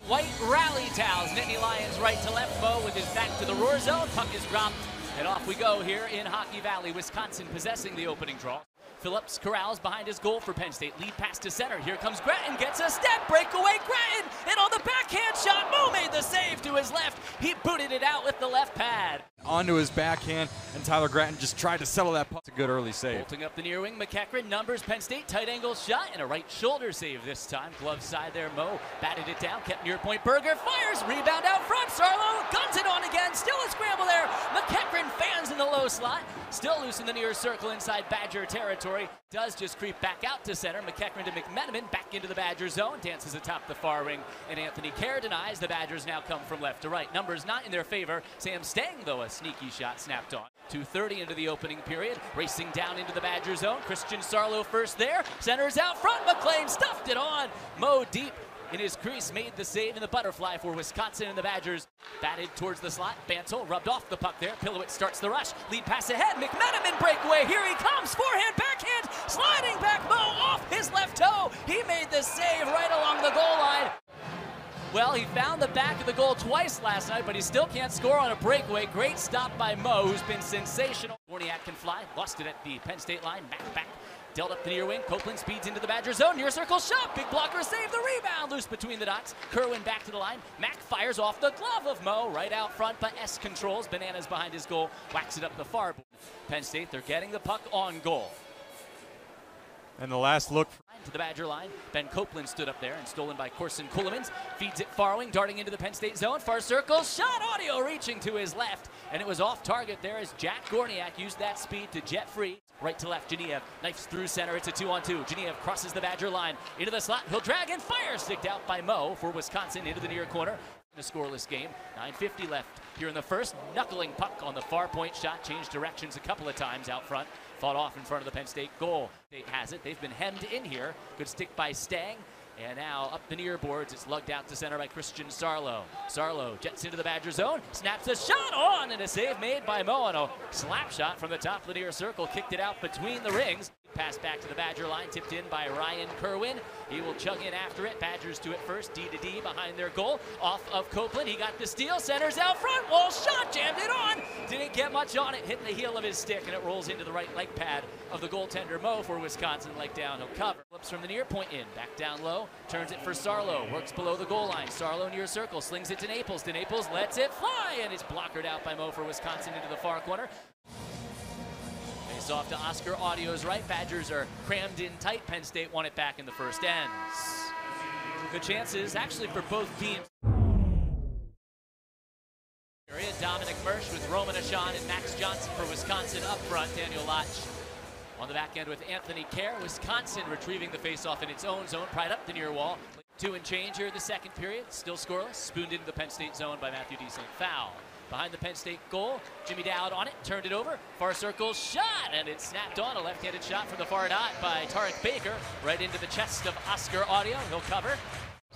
White rally towels. Nittany Lions right to left. Mo with his back to the roar zone. Puck is dropped, and off we go here in Hockey Valley. Wisconsin possessing the opening draw. Phillips corrals behind his goal for Penn State. Lead pass to center. Here comes Grattan. Gets a step. Breakaway. Grattan. And on the backhand shot, Mo made the save to his left. He booted it out with the left pad. Onto his backhand, and Tyler Grattan just tried to settle that puck. It's a good early save. Bolting up the near wing, McEachran numbers Penn State. Tight angle shot and a right shoulder save this time. Glove side there, Mo batted it down, kept near point. Berger fires, rebound out front. Sarlo guns it on again. Still a scramble there. McEachran fans in the low slot. Still loose in the near circle inside Badger territory. Does just creep back out to center. McEachran to McMenamin, back into the Badger zone. Dances atop the far ring, and Anthony Kerr denies. The Badgers now come from left to right. Numbers not in their favor. Sam Stang, though, a sneaky shot snapped on. 2:30 into the opening period. Racing down into the Badger zone. Christian Sarlo first there. Centers out front. McLean stuffed it on. Mo deep in his crease made the save in the butterfly for Wisconsin, and the Badgers batted towards the slot. Bantle rubbed off the puck there. Pilowitz starts the rush. Lead pass ahead. McMenamin breakaway. Here he comes. Forehand, backhand. Sliding back Mo off his left toe. He made the save right along the goal line. Well, he found the back of the goal twice last night, but he still can't score on a breakaway. Great stop by Mo, who's been sensational. Gorniak can fly. Lost it at the Penn State line. Back. Dealt up the near wing. Copeland speeds into the Badger zone. Near circle shot. Big blocker save. The rebound loose between the dots. Kerwin back to the line. Mack fires off the glove of Mo right out front, but S controls. Bananas behind his goal. Whacks it up the far board. Penn State, they're getting the puck on goal. And the last look To the Badger line. Ben Copeland stood up there and stolen by Corson Kulemans. Feeds it far wing, darting into the Penn State zone. Far circle, shot audio reaching to his left. And it was off target there as Jack Gorniak used that speed to jet free. Right to left, Geniev knifes through center. It's a 2-on-2. Geniev crosses the Badger line. Into the slot, he'll drag and fire. Sticked out by Mo for Wisconsin into the near corner. In a scoreless game. 9:50 left here in the first. Knuckling puck on the far point shot. Changed directions a couple of times out front. Fought off in front of the Penn State goal. State has it. They've been hemmed in here. Good stick by Stang. And now up the near boards. It's lugged out to center by Christian Sarlo. Sarlo jets into the Badger zone. Snaps a shot on, and a save made by Mo. And a slap shot from the top of the near circle. Kicked it out between the rings. Pass back to the Badger line. Tipped in by Ryan Kerwin. He will chug in after it. Badgers to it first. D to D behind their goal. Off of Copeland. He got the steal. Centers out front. Wall shot. Jammed it on. Didn't get much on it. Hit the heel of his stick, and it rolls into the right leg pad of the goaltender Mo for Wisconsin. Leg down. He'll cover. Flips from the near point in. Back down low. Turns it for Sarlo. Works below the goal line. Sarlo near circle. Slings it to Naples. Naples lets it fly, and it's blockered out by Mo for Wisconsin into the far corner. Face off to Oscar Audio's right. Badgers are crammed in tight. Penn State won it back in the first ends. Good chances actually for both teams. Dominic Mersch with Roman Ashan and Max Johnson for Wisconsin up front. Daniel Lotch on the back end with Anthony Kerr. Wisconsin retrieving the faceoff in its own zone, pried up the near wall. 2 and change here the second period. Still scoreless. Spooned into the Penn State zone by Matthew Deason. Foul behind the Penn State goal. Jimmy Dowd on it, turned it over. Far circle shot, and it snapped on. A left-handed shot from the far dot by Tarek Baker. Right into the chest of Oscar Audio. He'll cover.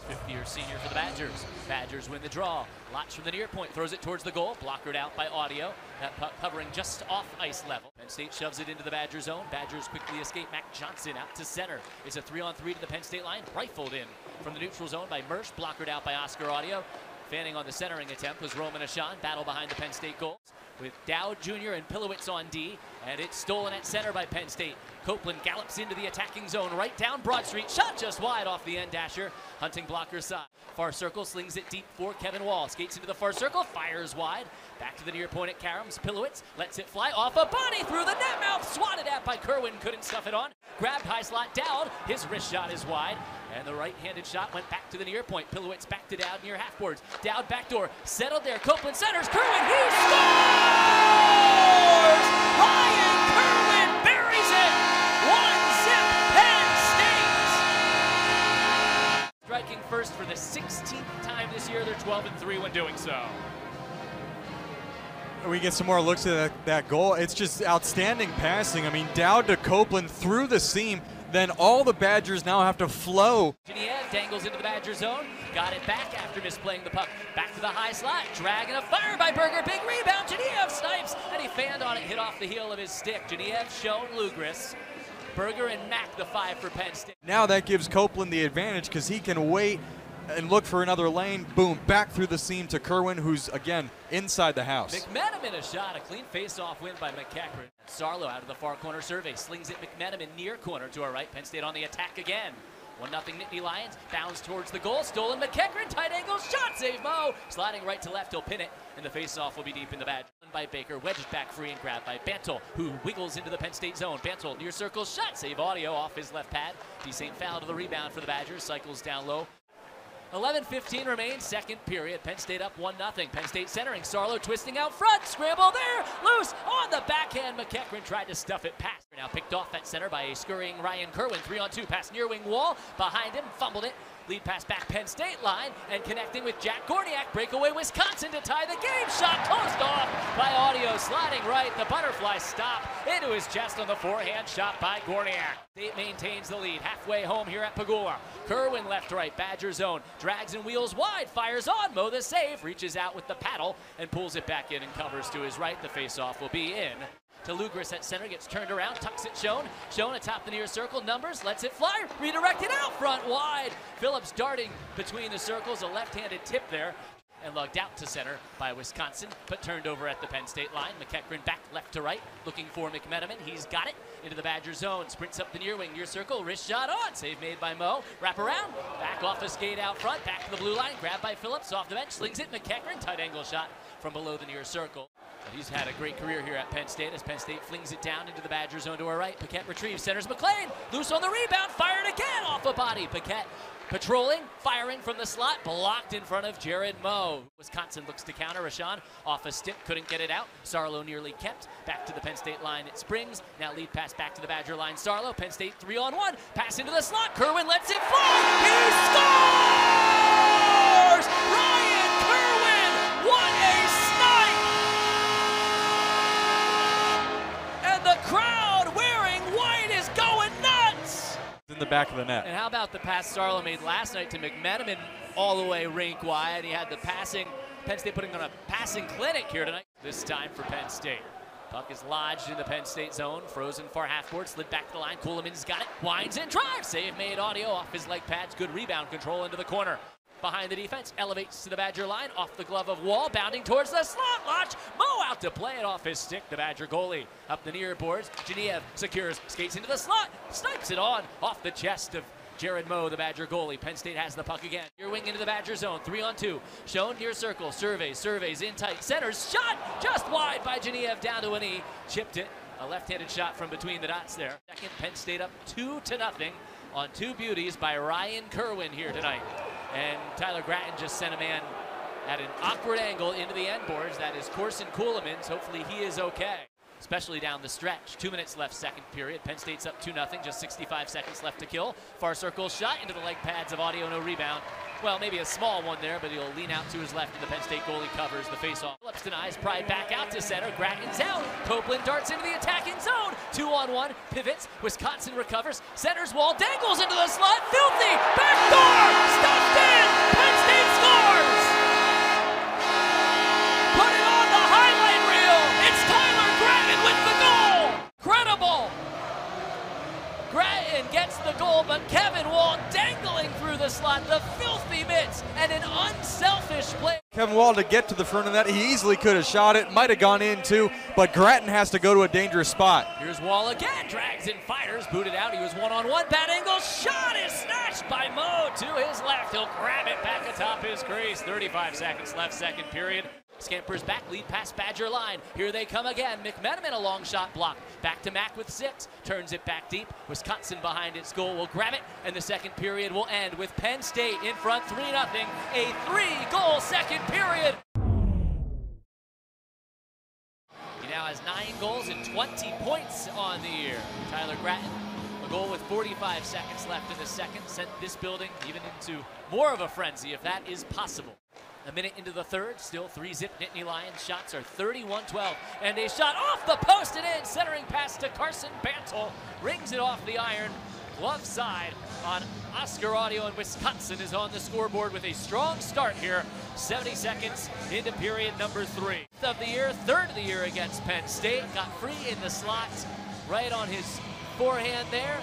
50-year senior for the Badgers. Badgers win the draw. Lotch from the near point, throws it towards the goal. Blockered out by Audio. That puck hovering just off ice level. Penn State shoves it into the Badger zone. Badgers quickly escape. Mac Johnson out to center. It's a 3-on-3 to the Penn State line. Rifled in from the neutral zone by Mersch. Blockered out by Oscar Audio. Fanning on the centering attempt was Roman Ashan. Battle behind the Penn State goals with Dowd Jr. and Pilowitz on D. And it's stolen at center by Penn State. Copeland gallops into the attacking zone right down Broad Street. Shot just wide off the end dasher. Hunting blocker side. Far circle slings it deep for Kevin Wall. Skates into the far circle. Fires wide. Back to the near point at Karams. Pilowitz lets it fly off a body through the net mouth. Swatted at by Kerwin. Couldn't stuff it on. Grabbed high slot Dowd. His wrist shot is wide. And the right-handed shot went back to the near point. Pilowitz back to Dowd near half boards. Dowd backdoor. Settled there. Copeland centers. Kerwin. He scores! Ryan Kerwin buries it. 1-zip Penn State. Striking first for the 16th time this year. They're 12-3 when doing so. we get some more looks at that goal. It's just outstanding passing. I mean, Dowd to Copeland through the seam. Then all the Badgers now have to flow. Geniev dangles into the Badger zone. Got it back after misplaying the puck. Back to the high slot. Dragging a fire by Berger. Big rebound. Geniev snipes. And he fanned on it. Hit off the heel of his stick. Geniev shown Lugris. Berger and Mack the 5 for Penn State. Now that gives Copeland the advantage because he can wait and look for another lane. Boom, back through the seam to Kerwin, who's, again, inside the house. McMenamin a shot, a clean face-off win by McEachran. Sarlo out of the far corner survey, slings it McMenamin near corner to our right. Penn State on the attack again. 1-0 Nittany Lions, bounds towards the goal, stolen McEachran, tight angle, shot, save Mo. Sliding right to left, he'll pin it, and the face-off will be deep in the Badger. By Baker, wedged back free and grabbed by Bantle, who wiggles into the Penn State zone. Bantle near circle, shot, save Audio off his left pad. St. foul to the rebound for the Badgers, cycles down low. 11:15 remains, second period. Penn State up 1-0. Penn State centering. Sarlo twisting out front. Scramble there. Loose on the backhand. McEachran tried to stuff it past. Now picked off at center by a scurrying Ryan Kerwin. 3-on-2 pass near wing wall. Behind him, fumbled it. Lead pass back Penn State line and connecting with Jack Gorniak. Breakaway Wisconsin to tie the game. Shot closed off by Audio. Sliding right. The butterfly stop into his chest on the forehand shot by Gorniak. State maintains the lead. Halfway home here at Pagula. Kerwin left right. Badger zone. Drags and wheels wide. Fires on. Mo the save. Reaches out with the paddle and pulls it back in and covers to his right. The face-off will be in. To Lugris at center, gets turned around, tucks it Schoen atop the near circle, numbers, lets it fly, redirected out front wide. Phillips darting between the circles, a left-handed tip there, and lugged out to center by Wisconsin, but turned over at the Penn State line. McEachran back left to right, looking for McMenamin. He's got it into the Badger zone, sprints up the near wing, near circle, wrist shot on, save made by Mo. Wrap around, back off a skate out front, back to the blue line, grabbed by Phillips off the bench, slings it. McEachran, tight angle shot from below the near circle. He's had a great career here at Penn State as Penn State flings it down into the Badger zone to our right. Paquette retrieves, centers McLean, loose on the rebound, fired again off a body. Paquette patrolling, firing from the slot, blocked in front of Jared Mo. Wisconsin looks to counter. Rashawn off a stick, couldn't get it out. Sarlo nearly kept. Back to the Penn State line it springs. Now lead pass back to the Badger line. Sarlo, Penn State 3-on-1. Pass into the slot. Kerwin lets it fly. He scores! Ryan Kerwin! What a snipe! And the crowd wearing white is going nuts! In the back of the net. And how about the pass Sarlo made last night to McMenamin all the way rink wide? He had the passing, Penn State putting on a passing clinic here tonight. This time for Penn State. Puck is lodged in the Penn State zone. Frozen far half-board, slid back to the line. Kuhlman's got it, winds and drives. Save made Audio off his leg pads. Good rebound control into the corner. Behind the defense, elevates to the Badger line, off the glove of Wall, bounding towards the slot. Launch, Mo out to play it off his stick. The Badger goalie up the near boards. Genev secures, skates into the slot, snipes it on, off the chest of Jared Mo, the Badger goalie. Penn State has the puck again. Near wing into the Badger zone, 3-on-2. Shown near circle, surveys in tight. Centers, shot just wide by Genev, down to a knee. Chipped it, a left-handed shot from between the dots there. Second, Penn State up 2-0 on two beauties by Ryan Kerwin here tonight. And Tyler Gratton just sent a man at an awkward angle into the end boards. That is Corson Kuhlman's. Hopefully he is okay, especially down the stretch. 2 minutes left, second period. Penn State's up 2-0, just 65 seconds left to kill. Far circle shot into the leg pads of Audio, no rebound. Well, maybe a small one there, but he'll lean out to his left, and the Penn State goalie covers the face-off. Phillips denies, Pride back out to center. Gratton's out. Copeland darts into the attacking zone. 2-on-1, pivots. Wisconsin recovers. Centers Wall, dangles into the slot. Filthy, backdoor, stuffed in. Penn State scores. Put it on the highlight reel. It's Tyler Gratton with the goal. Credible. Gratton gets the goal, but Kevin Wall dangling through the slot, the filthy mitts, and an unselfish play. Kevin Wall to get to the front of that, he easily could have shot it, might have gone in too, but Gratton has to go to a dangerous spot. Here's Wall again, drags and fires, booted out, he was one-on-one, bad angle, shot is snatched by Mo to his left. He'll grab it back atop his crease. 35 seconds left, second period. Scampers back, lead past Badger line. Here they come again. McMenamin a long shot blocked. Back to Mack with 6. Turns it back deep. Wisconsin behind its goal will grab it, and the second period will end with Penn State in front 3-0. A 3-goal second period. He now has 9 goals and 20 points on the year. Tyler Gratton, a goal with 45 seconds left in the second, sent this building even into more of a frenzy, if that is possible. A minute into the third, still 3-zip Nittany Lions. Shots are 31-12, and a shot off the post and in, centering pass to Carson Bantle, rings it off the iron, glove side on Oscar Audio, and Wisconsin is on the scoreboard with a strong start here. 70 seconds into period number 3 of the year, third of the year against Penn State. Got free in the slot, right on his forehand there,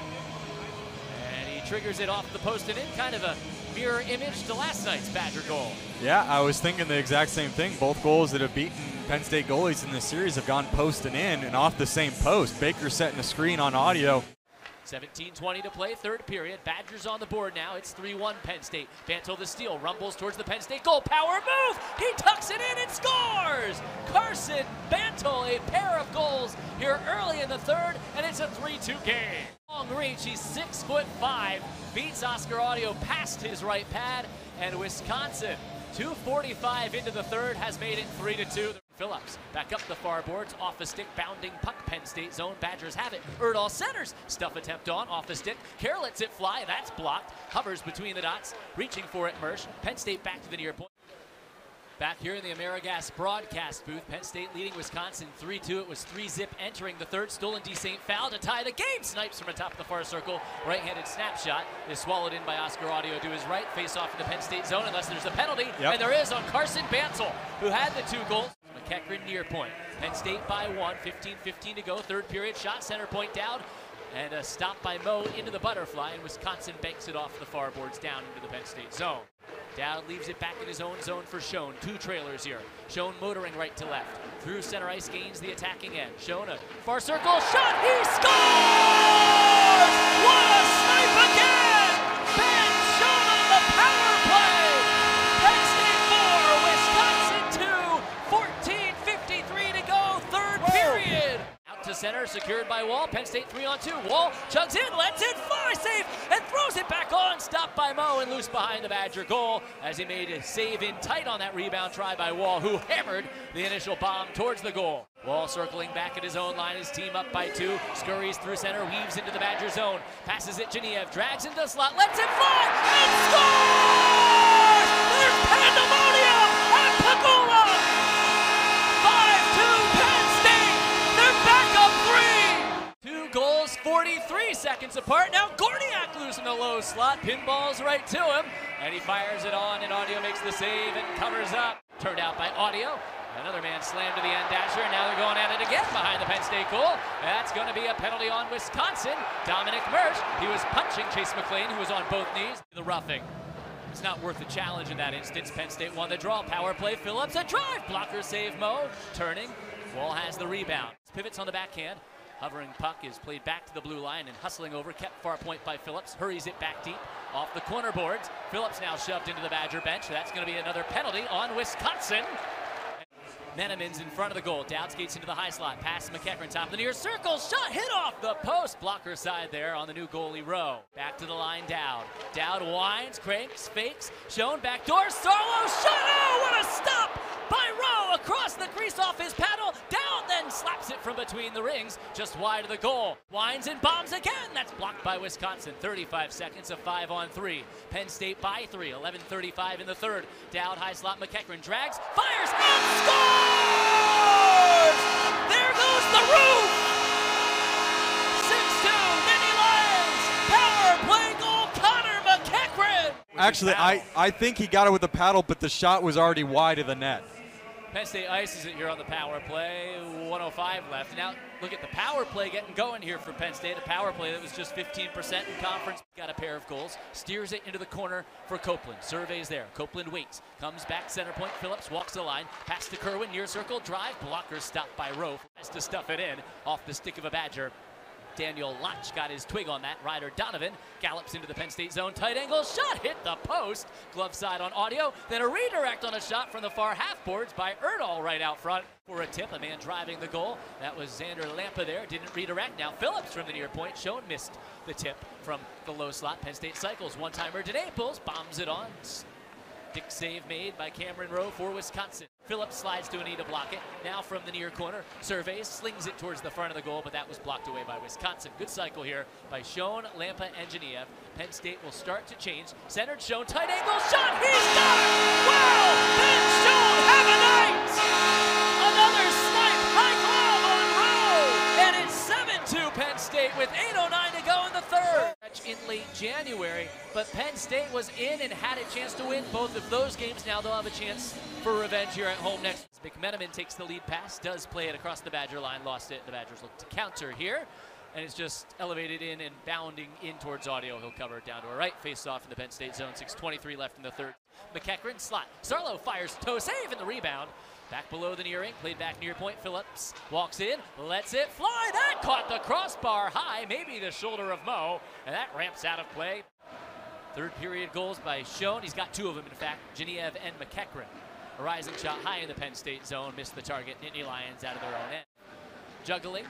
and he triggers it off the post and in, kind of a mirror image to last night's Badger goal. Yeah, I was thinking the exact same thing. Both goals that have beaten Penn State goalies in this series have gone post and in and off the same post. Baker setting a screen on audio. 17:20 to play, third period. Badgers on the board now. It's 3-1 Penn State. Bantle the steal, rumbles towards the Penn State goal. Power move! He tucks it in and scores! Carson Bantle, a pair of goals here early in the third, and it's a 3-2 game. Long reach, he's 6'5", beats Oscar Audio past his right pad, and Wisconsin, 2:45 into the third, has made it 3-2. Phillips back up the far boards, off the stick, bounding puck, Penn State zone. Badgers have it. Erdahl centers, stuff attempt on, off the stick. Kerr lets it fly, that's blocked. Hovers between the dots, reaching for it, Mersch. Penn State back to the near point. Back here in the AmeriGas broadcast booth, Penn State leading Wisconsin 3-2. It was 3-zip entering the third. Stolen D. St. foul to tie the game. Snipes from atop the far circle. Right-handed snapshot is swallowed in by Oscar Audio to his right. Face off in the Penn State zone unless there's a penalty. Yep. And there is on Carson Bantle, who had the 2 goals. McEachran near point. Penn State by 1. 15-15 to go. Third period shot. Center point down. And a stop by Moe into the butterfly. And Wisconsin banks it off the far boards down into the Penn State zone. Dowd leaves it back in his own zone for Schoen. 2 trailers here. Schoen motoring right to left. Through center ice, gains the attacking end. Schoen a far circle shot. He scores! What a snipe again! Ben Schoen on the power play! Penn State 4, Wisconsin 2. 14:53 to go. Third period. Out to center, secured by Wall. Penn State 3-on-2. Wall chugs in, lets it fly, safe, and throws it back on. Stopped by Moe and loose behind the Badger goal as he made a save in tight on that rebound try by Wall, who hammered the initial bomb towards the goal. Wall circling back at his own line, his team up by 2. Scurries through center, weaves into the Badger zone. Passes it, Genev drags into the slot, lets it fly, and scores! There's pandemonium at Pagula! 5-2 Penn State! They're back up 3! 2 goals, 43 seconds apart. Now Gorniak loose in the low slot. Pinballs right to him. And he fires it on, and Audio makes the save and covers up. Turned out by Audio. Another man slammed to the end dasher, and now they're going at it again behind the Penn State goal. That's going to be a penalty on Wisconsin. Dominic Mersch, he was punching Chase McLean, who was on both knees. The roughing. It's not worth the challenge in that instance. Penn State won the draw. Power play, Phillips, a drive. Blocker save, Moe. Turning. Wall has the rebound. Pivots on the backhand. Hovering puck is played back to the blue line and hustling over. Kept far point by Phillips. Hurries it back deep. Off the corner boards. Phillips now shoved into the Badger bench. That's going to be another penalty on Wisconsin. Menemin's in front of the goal. Dowd skates into the high slot. Pass McEachran, top of the near circle. Shot hit off the post. Blocker side there on the new goalie row. Back to the line, Dowd. Dowd winds, cranks, fakes. Shown back door. Sarlo shot. Oh, what a stop by Rowe across the crease off his paddle. Dowd then slaps it from between the rings, just wide of the goal. Winds and bombs again. That's blocked by Wisconsin. 35 seconds of 5-on-3. Penn State by 3. 11:35 in the third. Dowd high slot. McEachran drags, fires, and scores! There goes the roof! 6-2, Nittany Lions! Power play goal, Connor McEachran! Actually, I think he got it with the paddle, but the shot was already wide of the net. Penn State ices it here on the power play. 1:05 left. Now look at the power play getting going here for Penn State. A power play that was just 15% in conference. Got a pair of goals. Steers it into the corner for Copeland. Surveys there. Copeland waits. Comes back center point. Phillips walks the line. Pass to Kerwin. Near circle. Drive. Blocker stopped by Rowe. Has to stuff it in off the stick of a Badger. Daniel Lotch got his twig on that. Ryder Donovan gallops into the Penn State zone. Tight angle shot hit the post. Glove side on Audio. Then a redirect on a shot from the far half boards by Erdahl right out front for a tip. A man driving the goal. That was Xander Lampa there. Didn't redirect. Now Phillips from the near point. Schoen missed the tip from the low slot. Penn State cycles. One-timer to Naples. Bombs it on. Dick save made by Cameron Rowe for Wisconsin. Phillips slides to a knee to block it. Now from the near corner, surveys, slings it towards the front of the goal, but that was blocked away by Wisconsin. Good cycle here by Schoen, Lampa, and Genev. Penn State will start to change. Centered, Schoen, tight angle, shot, he's got it! Wow! Ben Schoen, have a night! Another snipe, high glove on Rowe! And it's 7-2 Penn State with 8:09 to go in the third. In late January, but Penn State was in and had a chance to win both of those games. Now they'll have a chance for revenge here at home next. McMenamin takes the lead pass, does play it across the Badger line, lost it. The Badgers look to counter here. and it's just elevated in and bounding in towards Audio. He'll cover it down to a right. Face off in the Penn State zone. 6:23 left in the third. McEachran slot. Sarlo fires toe save in the rebound. Back below the near ring, played back near point. Phillips walks in, lets it fly. That caught the crossbar high, maybe the shoulder of Mo, and that ramps out of play. Third period goals by Schoen. He's got two of them, in fact, Genev and McEachran. A rising shot high in the Penn State zone, missed the target. Nittany Lions out of their own end. Juggling,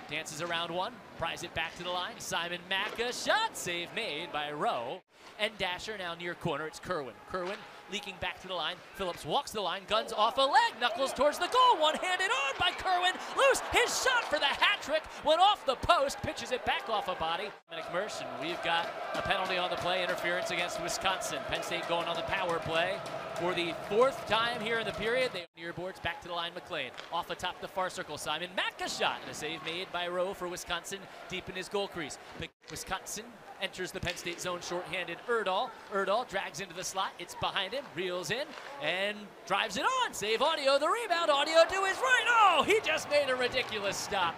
dances around one, pries it back to the line. Simon Macca, shot save made by Rowe. And Dasher now near corner, it's Kerwin. Kerwin leaking back to the line. Phillips walks the line, guns off a leg, knuckles towards the goal. One-handed on by Kerwin, loose. His shot for the hat trick went off the post, pitches it back off a body. Mersh, and we've got a penalty on the play, interference against Wisconsin. Penn State going on the power play for the fourth time here in the period. They near boards back to the line. McLean off atop the far circle. Simon Macca shot and a save made by Rowe for Wisconsin deep in his goal crease. Wisconsin enters the Penn State zone shorthanded. Erdahl drags into the slot. It's behind him, reels in, and drives it on. Save Audio, the rebound. Audio to his right. Oh, he just made a ridiculous stop.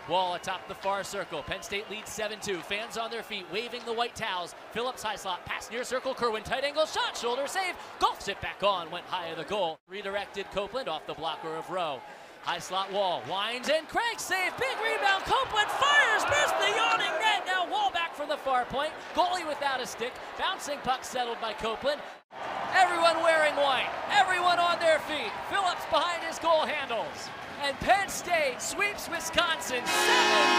Wall atop the far circle. Penn State leads 7-2. Fans on their feet, waving the white towels. Phillips high slot, pass near circle. Kerwin tight angle shot, shoulder save. Golfs it back on, went high of the goal. Redirected Copeland off the blocker of Rowe. High slot Wall, winds and cranks, save, big rebound. Copeland fires, missed the yawning net. Now Wall back from the far point. Goalie without a stick. Bouncing puck settled by Copeland. Everyone wearing white, everyone on their feet. Phillips behind his goal handles. And Penn State sweeps Wisconsin 7-2.